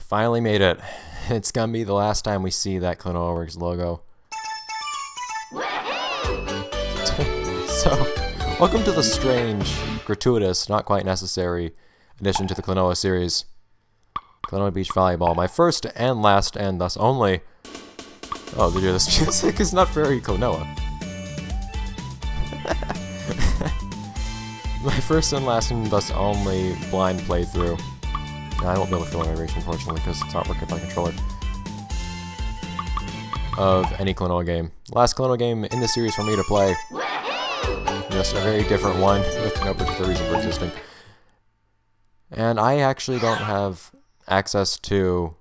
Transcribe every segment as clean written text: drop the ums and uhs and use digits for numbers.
Finally made it. It's gonna be the last time we see that Klonoa Works logo. So, welcome to the strange, gratuitous, not quite necessary addition to the Klonoa series. Klonoa Beach Volleyball, my first and last and thus only... Oh, did you hear this music? It's not very Klonoa. My first and last and thus only blind playthrough. I won't be able to feel my vibration, unfortunately, because it's not working with my controller. Of any Klonoa game. Last Klonoa game in the series for me to play. Just a very different one, with no particular reason for existing. And I actually don't have access to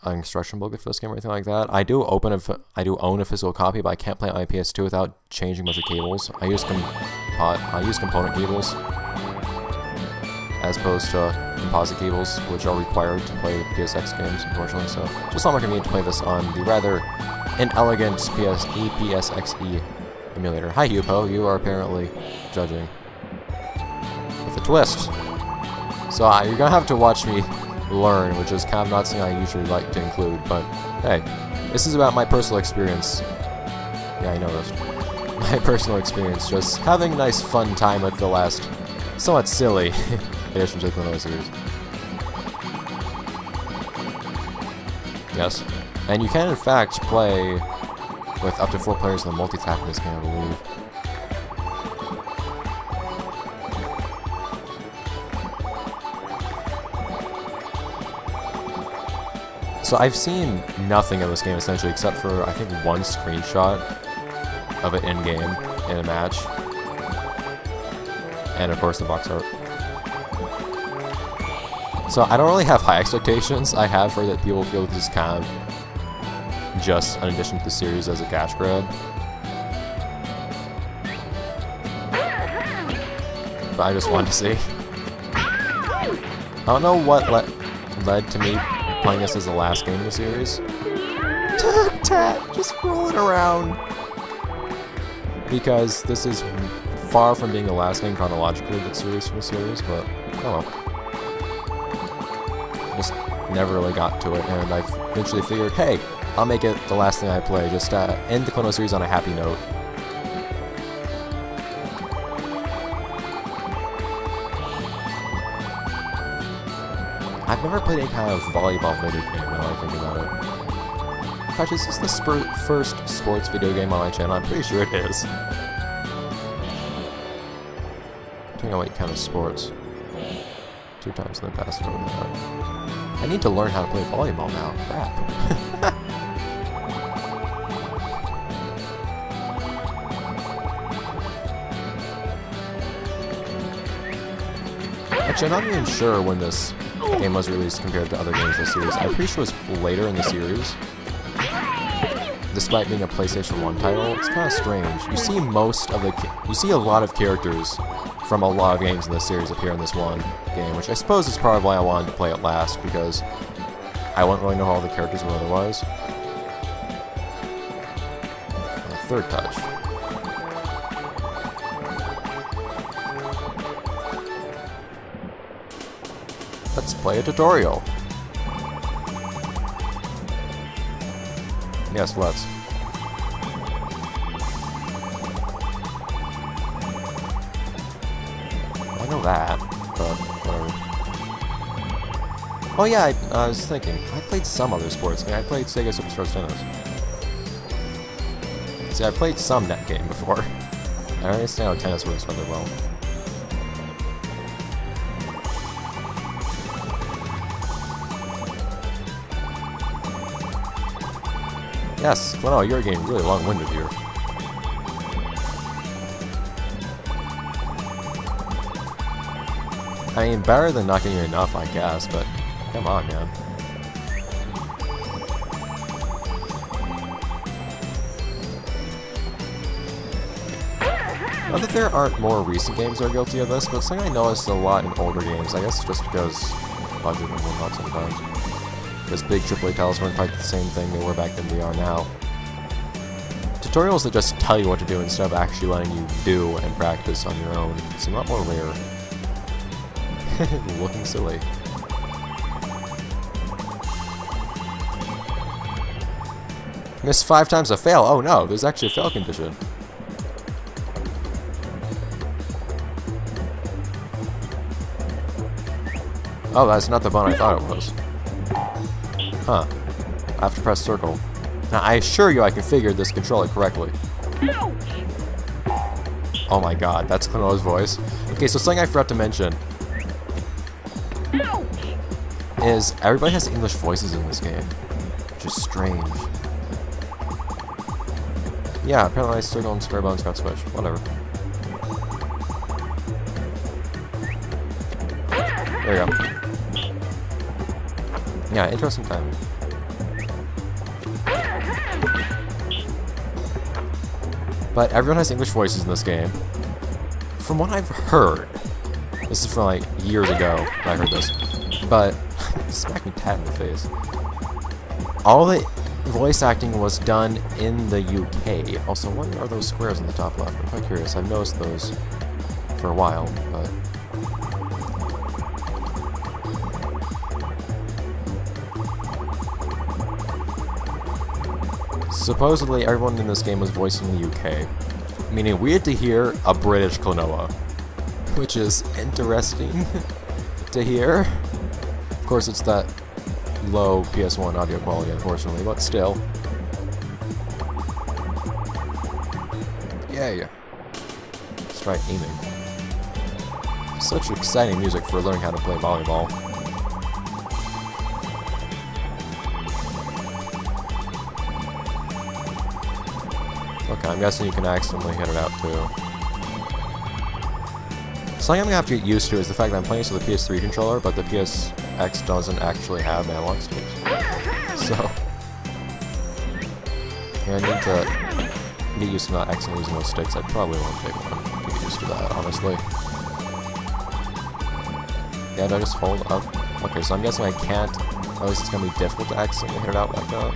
an instruction booklet for this game or anything like that. I do own a physical copy, but I can't play it on my PS2 without changing a bunch of cables. I use component cables as opposed to composite cables, which are required to play PSX games, unfortunately. So just not more convenient to play this on the rather inelegant EPSXE emulator. Hi, Yupo. You are apparently judging with a twist. So you're gonna have to watch me learn, which is kind of not something I usually like to include, but hey, this is about my personal experience. Yeah, I noticed. My personal experience, just having a nice fun time with the last, somewhat silly addition to the Klonoa series. Yes. And you can in fact play with up to 4 players in the multi-tap in this game, I believe. So I've seen nothing of this game essentially except for I think one screenshot of it in-game in a match. And of course the box art. So I don't really have high expectations. I have heard that people feel this is kind of just an addition to the series as a cash grab. But I just wanted to see. I don't know what led to me playing this as the last game in the series. Tat, just rolling around. Because this is far from being the last game chronologically that's released from the series, but oh well. Just never really got to it, and I've eventually figured, hey, I'll make it the last thing I play, just end the Klonoa series on a happy note. I've never played any kind of volleyball video game now that I think about it. In fact, is this the first sports video game on my channel? I'm pretty sure it is. Depending on what kind of sports. 2 times in the past. I need to learn how to play volleyball now. Crap. Actually, I'm not even sure when this game was released compared to other games in the series. I'm pretty sure it was later in the series. Despite being a PlayStation 1 title, it's kind of strange. You see a lot of characters from a lot of games in this series appear in this one game, which I suppose is probably why I wanted to play it last, because I wouldn't really know how all the characters were otherwise. And a third touch. Let's play a tutorial. Yes, let's. I know that, but whatever. Oh yeah, I was thinking, I played some other sports game. I played Sega Superstars Tennis. See, I played some net game before. I understand how tennis works rather well. Yes, well, you're getting really long-winded here. I mean, better than not getting enough, I guess, but come on, man. Not that there aren't more recent games that are guilty of this, but it's something I noticed a lot in older games, I guess just because budget and whatnot sometimes. Because big AAA titles weren't quite the same thing they were back then they are now. Tutorials that just tell you what to do instead of actually letting you do and practice on your own seem a lot more rare. Looking silly. Miss 5 times a fail. Oh no, there's actually a fail condition. Oh, that's not the button I thought it was. Huh. I have to press circle. Now, I assure you I configured this controller correctly. Oh my god, that's Klonoa's voice. Okay, so something I forgot to mention is everybody has English voices in this game, which is strange. Yeah, apparently circle and square buttons got switched. Whatever. There we go. Yeah, interesting timing. But everyone has English voices in this game. From what I've heard, this is from like years ago when I heard this, but smack me tat in the face. All the voice acting was done in the UK. Also, what are those squares in the top left? I'm quite curious. I've noticed those for a while, but supposedly everyone in this game was voiced in the UK, meaning we had to hear a British Klonoa, which is interesting to hear. Of course, it's that low PS1 audio quality, unfortunately, but still. Yay! Let's try aiming. Such exciting music for learning how to play volleyball. Okay, I'm guessing you can accidentally hit it out too. Something I'm gonna have to get used to is the fact that I'm playing this with a PS3 controller, but the PSX doesn't actually have analog sticks. So, yeah, I need to get used to not accidentally using those sticks. I probably won't take one to get used to that, honestly. Yeah, do I just hold up? Okay, so I'm guessing I can't. At least it's gonna be difficult to accidentally hit it out like that.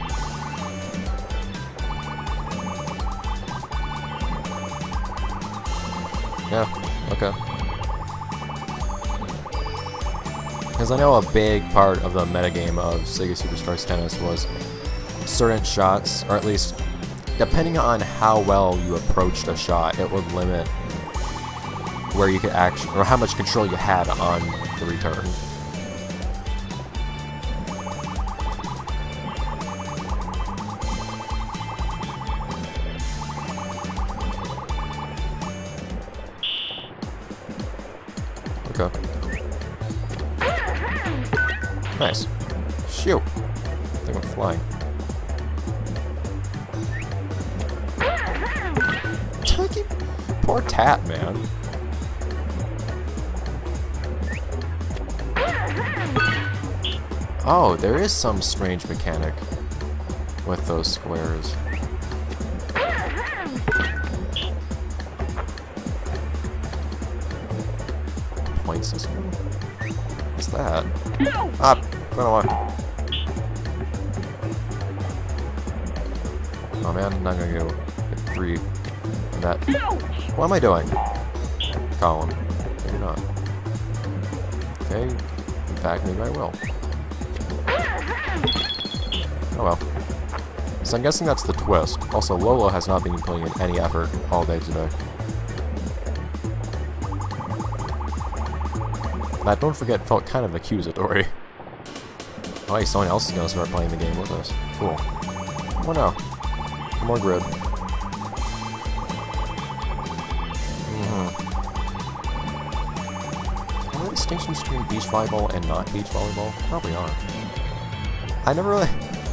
Yeah, okay. Because I know a big part of the metagame of Sega Superstars Tennis was certain shots, or at least depending on how well you approached a shot, it would limit where you could actually, or how much control you had on the return. Okay. Nice. Shoot. I think I'm flying. Poor Tat, man. Oh, there is some strange mechanic with those squares. Point system? What's that? Ah, run away. Oh man, I'm not gonna go get 3 on that. What am I doing? Column. Maybe not. Okay, in fact, maybe I will. Oh well. So I'm guessing that's the twist. Also, Lola has not been putting in any effort all day today. That, don't forget, felt kind of accusatory. Oh hey, someone else is gonna start playing the game with us. Cool. Oh no. One more grid. Are there distinctions between beach volleyball and not beach volleyball? Probably are. I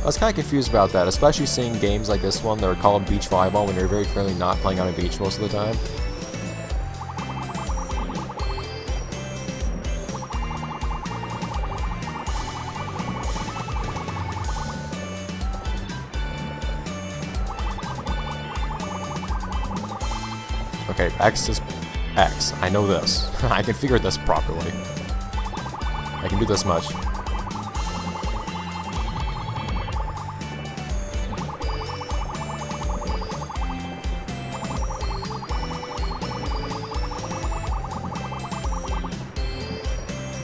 was kind of confused about that, especially seeing games like this one that are called beach volleyball when you're very clearly not playing on a beach most of the time. Okay, X is X. I know this. I can figure this properly. I can do this much.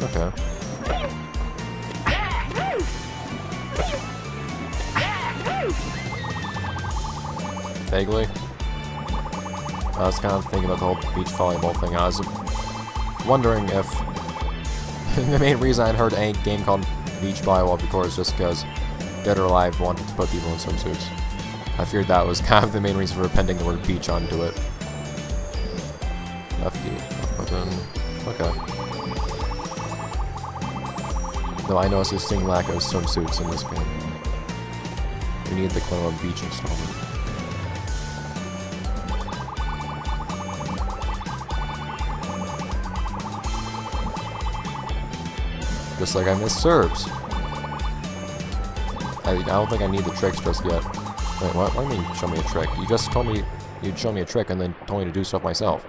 Okay. vaguely. I was kind of thinking about the whole beach volleyball thing. I was wondering if the main reason I'd heard a game called Beach Volleyball before is just because Dead or Alive wanted to put people in swimsuits. I feared that was kind of the main reason for appending the word beach onto it. FD. Button. Okay. Though I noticed a distinct lack of swimsuits in this game. We need the Klonoa Beach installment. Just like I missed serves. I don't think I need the tricks just yet. Wait, what do you mean show me a trick? You just told me you'd show me a trick and then told me to do stuff myself.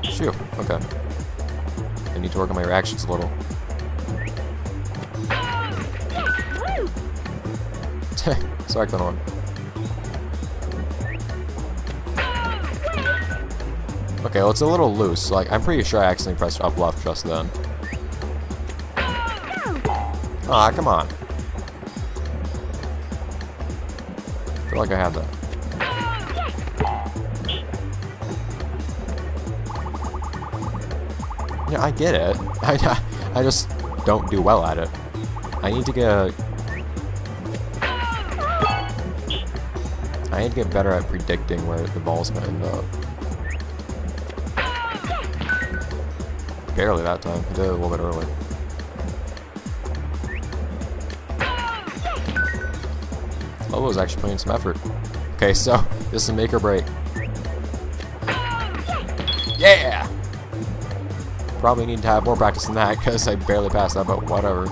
Phew, okay. I need to work on my reactions a little. Sorry, Klonoa. Okay, well, it's a little loose. Like, I'm pretty sure I accidentally pressed up left just then. Aw, come on. I feel like I had that. Yeah, I get it. I just don't do well at it. I need to get I need to get better at predicting where the ball's gonna end up. Barely that time. I did it a little bit early. Lobo was actually putting some effort. Okay, so this is make or break. Yeah! Probably need to have more practice than that because I barely passed that, but whatever.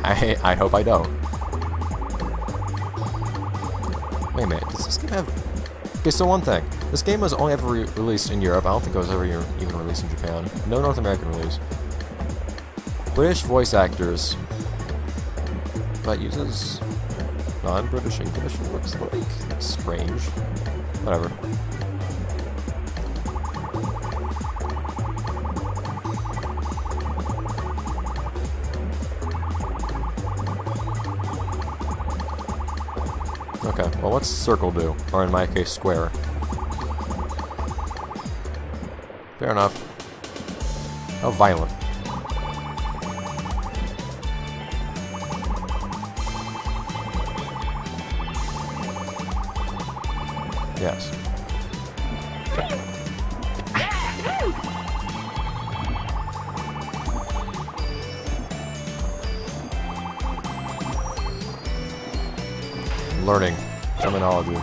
I hope I don't. Wait a minute, does this game have... Okay, so one thing. This game was only ever released in Europe. I don't think it was ever even released in Japan. No North American release. British voice actors. But uses non-British English, it looks like. That's strange. Whatever. Okay, well what's circle do? Or in my case, square. Fair enough. How violent. Yes. Learning terminology.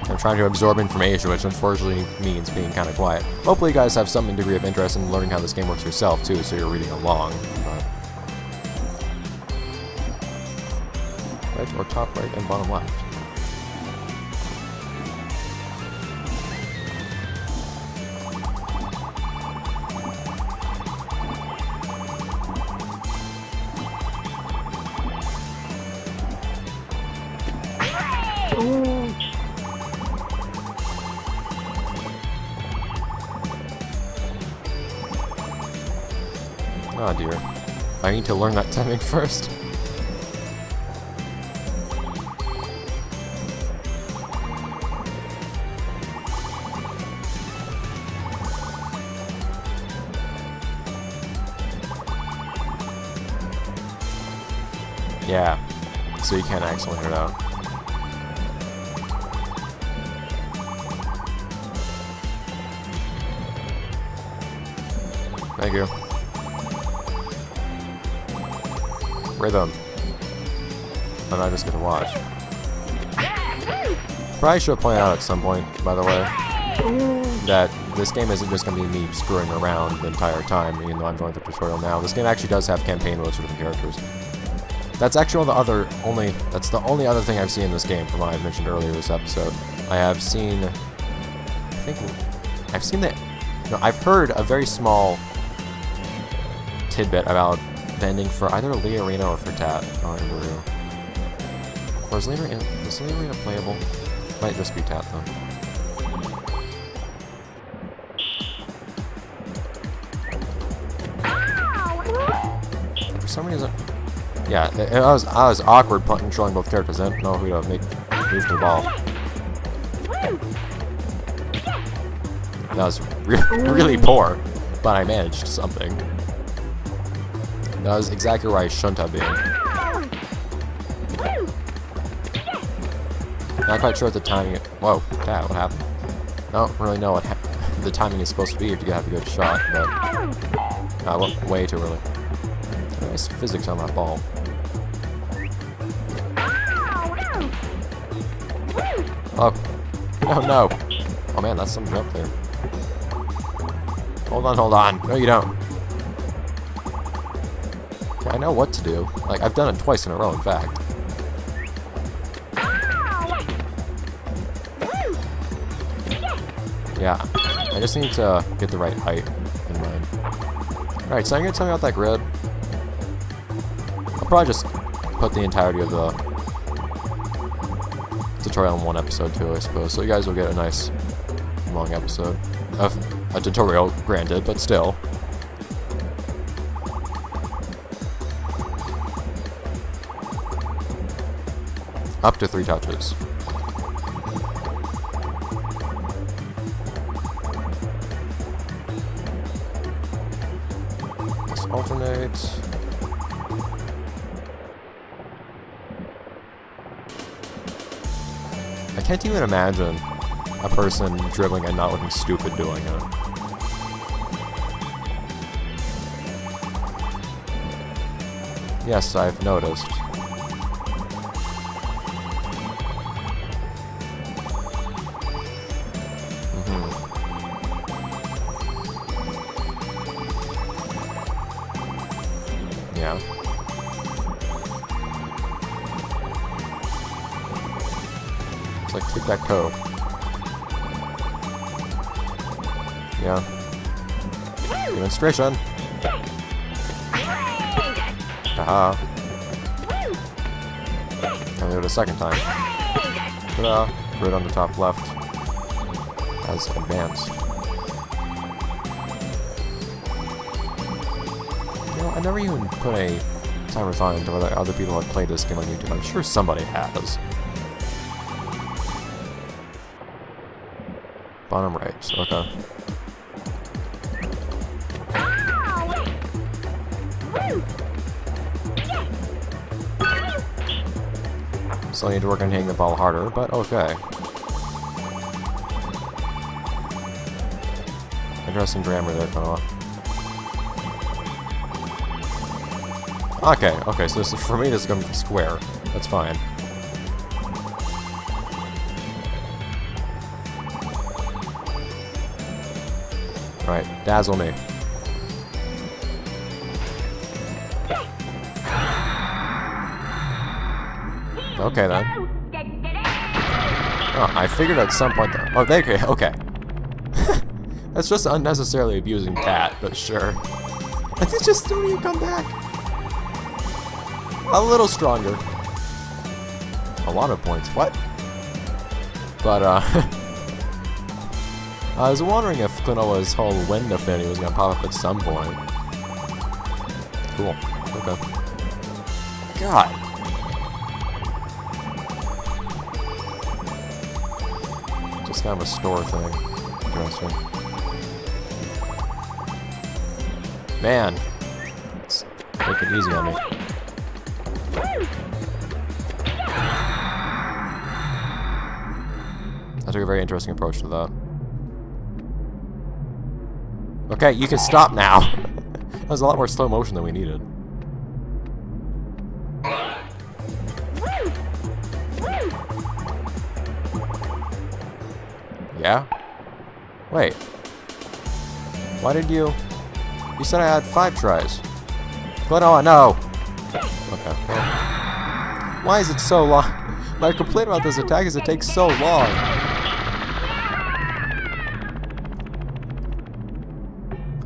I'm trying to absorb information, which unfortunately means being kind of quiet. Hopefully you guys have some degree of interest in learning how this game works yourself, too, so you're reading along. But... right or top right and bottom left. Oh dear. I need to learn that timing first. Yeah. So you can't actually hit it out. Thank you. Rhythm. I'm not just gonna watch. Probably should have pointed out at some point, by the way, that this game isn't just gonna be me screwing around the entire time, even though I'm going through the tutorial now. This game actually does have campaign modes for different characters. That's actually that's the only other thing I've seen in this game from what I mentioned earlier this episode. I have seen, I think, I've seen that. No, I've heard a very small tidbit about vending for either Leorina or for Tat. I don't remember who. Or is Leorina playable? Might just be Tat though. For some reason, yeah, I was awkward controlling both characters. I didn't know who to make move the ball. That was really poor, but I managed something. That was exactly where I shouldn't have been. Not quite sure what the timing. Whoa, Cat, what happened? I don't really know what the timing is supposed to be if you have a good shot, but I went way too early. Nice physics on that ball. Oh, no. Oh man, that's something up there. Hold on. No, you don't. I know what to do. Like, I've done it twice in a row, in fact. Yeah, I just need to get the right height in mind. Alright, so I'm going to tell me about that grid. I'll probably just put the entirety of the tutorial in one episode too, I suppose. So you guys will get a nice long episode of a tutorial, granted, but still. Up to 3 touches. Let's alternate. I can't even imagine a person dribbling and not looking stupid doing it. Yes, I've noticed. Yeah. It's like tic-tac-toe. Yeah. Demonstration. Haha. I'll do it a second time. Ta-da. Grid on the top left has advanced. You know, I never even put a timer thought into whether other people have played this game on YouTube. I'm sure somebody has. Bottom right, okay. So I need to work on hitting the ball harder, but okay. Interesting grammar there, Konoha. Okay, so this is, for me this is going to be square. That's fine. Alright, dazzle me. Okay then. Oh, I figured at some point that. Oh, okay. That's just unnecessarily abusing Cat, but sure. I think just don't even come back. A little stronger. A lot of points. What? But I was wondering if Klonoa's whole wind affinity was gonna pop up at some point. Cool. Okay. God. Just kind of a store thing. Interesting. Man. It's making it easy on me. I took a very interesting approach to that. Okay, you can stop now. That was a lot more slow motion than we needed. Yeah? Wait. Why did you... You said I had 5 tries. Klonoa, no! Okay. Well, why is it so long? My complaint about this attack is it takes so long.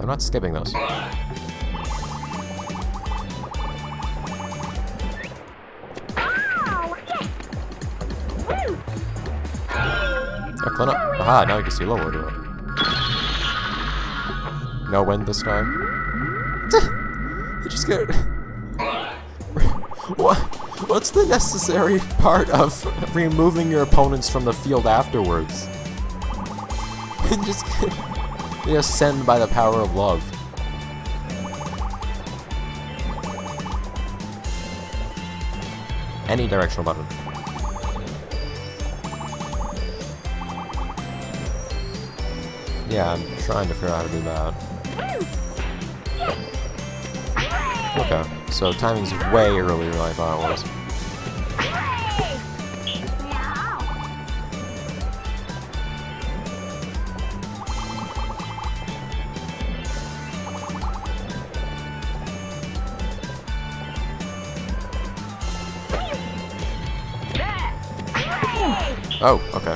I'm not skipping those. Klonoa. Aha, now you can see lower to it. No win this time. You just get... What's the necessary part of removing your opponents from the field afterwards? You just send by the power of love. Any directional button. Yeah, I'm trying to figure out how to do that. Okay, so timing's way earlier than I thought it was. Oh, okay.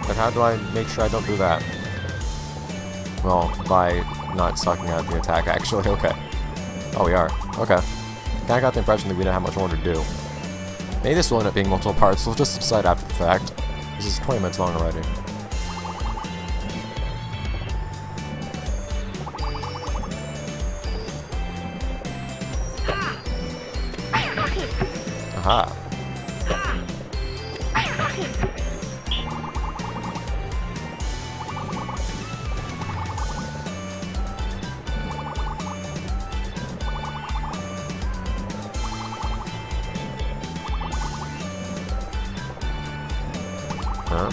But how do I make sure I don't do that? Well, by not sucking out the attack, actually. Okay. Oh, we are. Okay. Kinda got the impression that we didn't have much more to do. Maybe this will end up being multiple parts, so we'll just decide after the fact. This is 20 minutes long already. Aha. Huh?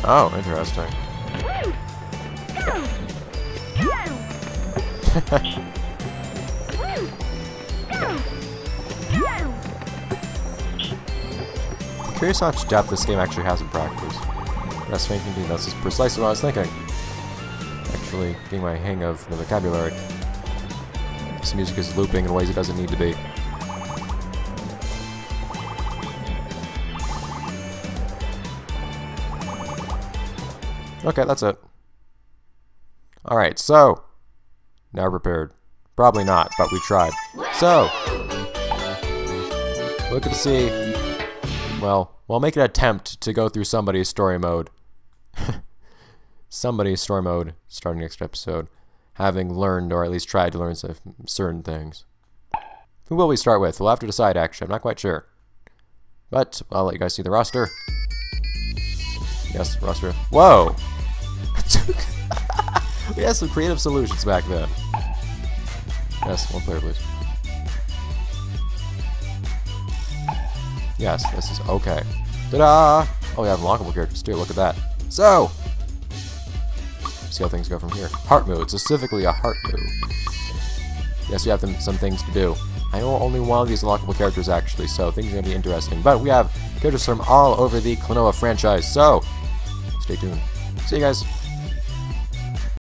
Oh, interesting. I'm curious how much depth this game actually has in practice. That's thinking, that's just precisely what I was thinking. Actually, getting my hang of the vocabulary. This music is looping in ways it doesn't need to be. Okay, that's it. Alright, so... now we're prepared. Probably not, but we tried. So... look to see... well, we'll make an attempt to go through somebody's story mode. Somebody's story mode, starting next episode. Having learned, or at least tried to learn some certain things. Who will we start with? We'll have to decide, actually. I'm not quite sure. But, I'll let you guys see the roster. Yes, roster. Whoa! We had some creative solutions back then. Yes, one player, please. Yes, this is okay. Ta-da! Oh, we have unlockable characters too. Look at that. So, see how things go from here. Heart move. It's specifically a heart move. Yes, we have some things to do. I know only one of these unlockable characters actually, so things are gonna be interesting. But we have characters from all over the Klonoa franchise, so stay tuned. See you guys.